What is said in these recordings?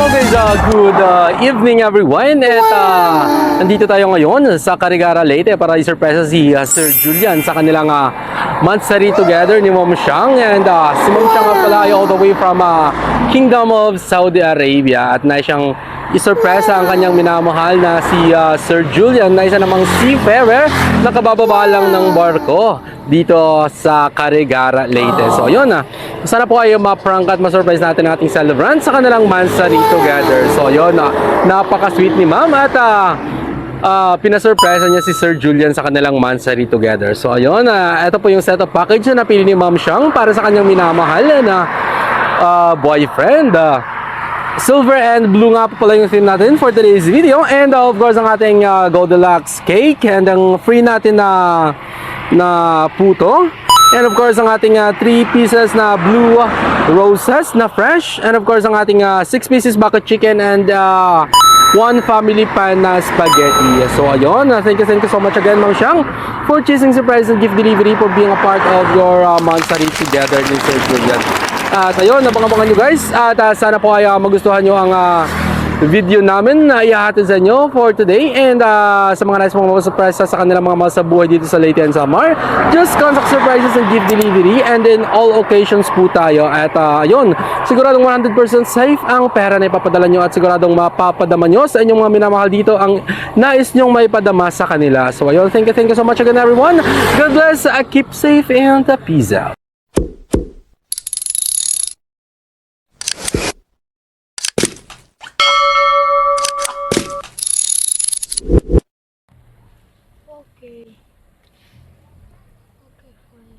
Hello guys, good evening everyone. At nandito tayo ngayon sa Carigara Leyte para i-surpresa si Sir Julian sa kanilang monthsary together ni Ma'am Siang. And si Ma'am Siang pala ay all the way from Kingdom of Saudi Arabia at nais siyang isurpresa ang kanyang minamahal na si Sir Julian na isa namang seafarer na kabababa lang ng barko dito sa Carigara Leyte. So yun sana po kayo ma-prank at ma-surprise natin ang ating celebrant sa kanilang monthsary together. So yun, napaka-sweet ni Ma'am at pinasurpresa niya si Sir Julian sa kanilang monthsary together. So ayun, ito po yung set of package na napili ni Ma'am Siang para sa kanyang minamahal na boyfriend. Silver and blue nga po pala yung theme natin for today's video. And of course, ang ating Goldilocks cake and ang free natin na puto. And of course, ang ating 3 pieces na blue roses na fresh. And of course, ang ating 6 pieces bucket chicken and 1 family pan na spaghetti. So ayun, thank you so much again Ma'am Siang for choosing surprise and gift delivery, for being a part of your monthsary together ni Sir Julian. At ayun, abangan nyo guys. At sana po ay magustuhan nyo ang video namin na ihahatid sa inyo for today. And sa mga nice mga surprise sa kanilang mga mahal sa buhay dito sa Leyte and Samar, just contact surprises and gift delivery. And in all occasions po tayo. At ayun, siguradong 100% safe ang pera na ipapadala nyo. At siguradong mapapadama nyo sa inyong mga minamahal dito ang nais nyong maipadama sa kanila. So ayun, thank you so much again everyone. God bless, keep safe and peace out. Okay. Okay, fine.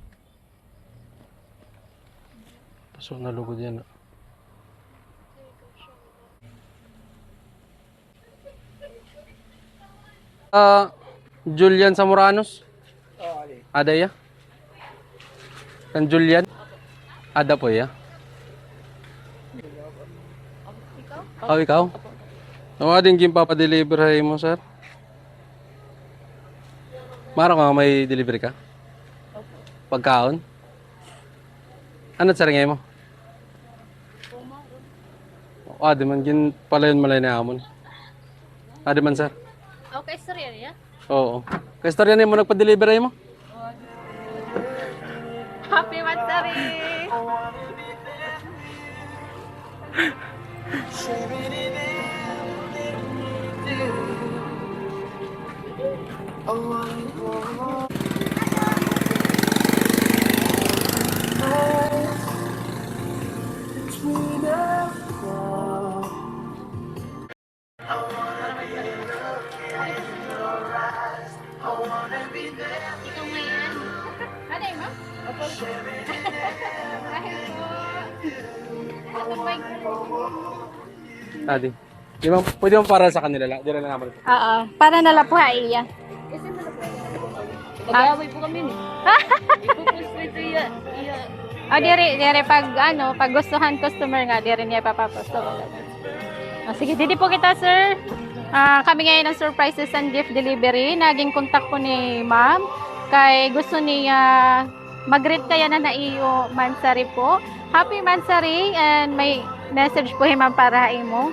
Pasok na lugod yan. Julian Samoranos? Ada ya? Kan Julian? Ada po ya? Oh, ikaw? Ano nga din papadeliver mo, sir? Mara ka may delivery ka? Pagkaon? Ano sa ringay mo? Di man gin pala yun malay na amon. Di man sir? Okay, sir yan, ya? Oo. Kaya storya na mo nagpa-delivery mo? Happy monthsary! Ikaw ngayon. Ano yun, ma'am? Opo. Kahit po. Ako ba Adi. Di ba, pwede mo para sa kanila lang. Di na naman. Oo. Para nala po iya. Nag-away po kami ni. Ipupustoy ito iya. Dire pag gustuhan customer nga, dire niya papaposto. Sige, dito po kita, sir. Kami ngayon ng surprises and gift delivery. Naging contact ko ni ma'am. Kay gusto niya mag-greet kaya na iyo monthsary po. Happy monthsary and may message po ma'am para imo.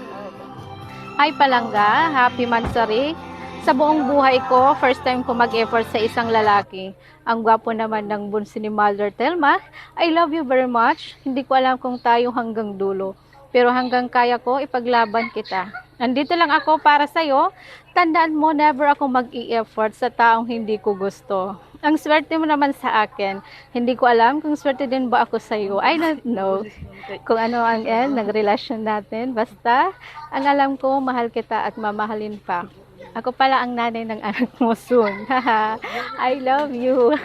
Hi Palangga, happy monthsary. Sa buong buhay ko, first time ko mag-effort sa isang lalaki. Ang gwapo naman ng bunso ni Mother Telma. I love you very much. Hindi ko alam kung tayo hanggang dulo. Pero hanggang kaya ko, ipaglaban kita. Nandito lang ako para sa'yo. Tandaan mo, never ako mag-i-effort sa taong hindi ko gusto. Ang swerte mo naman sa akin. Hindi ko alam kung swerte din ba ako sa'yo. I don't know kung ano ang end ng relasyon natin. Basta, ang alam ko, mahal kita at mamahalin pa. Ako pala ang nanay ng anak mo soon. I love you.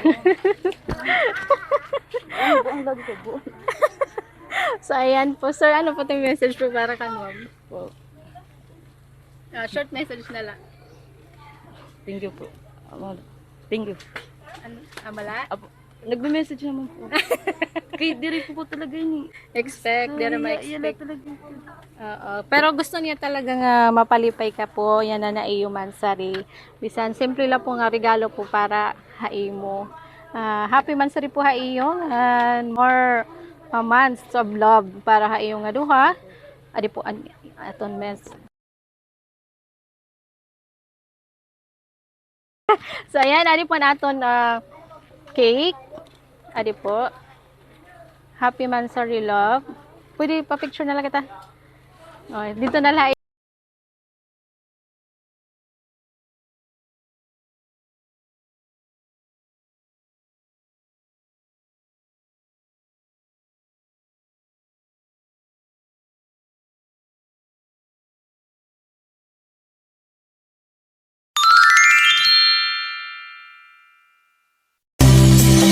So, ayan po. Sir, ano po itong message po para kanon? Short message na lang. Thank you po. Thank you. Ano, amala? Nagme-message naman po. Kay diri po talaga yun. Expect, di na ma-expect. Talaga. Pero gusto niya talaga nga mapalipay ka po. Yan na na iyo mansari. Bisan, simple lang po nga regalo po para haimo. Happy mansari po haiyo. And more months of love para haiyo nga duha. Adi po aton mes. So ayan, adi po naton cake. Adi po. Happy Mansari Love. Pwede pa picture na lang kita. Oh, dito na lang.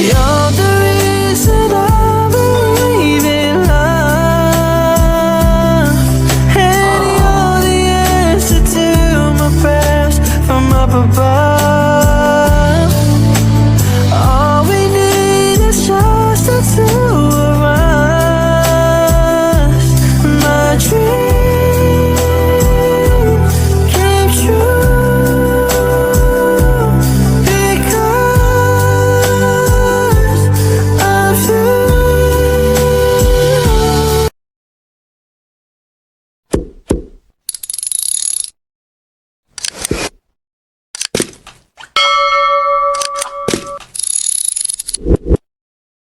You're the reason I believe in love, and you're the answer to my prayers from up above. All we need is just the two of us. My dream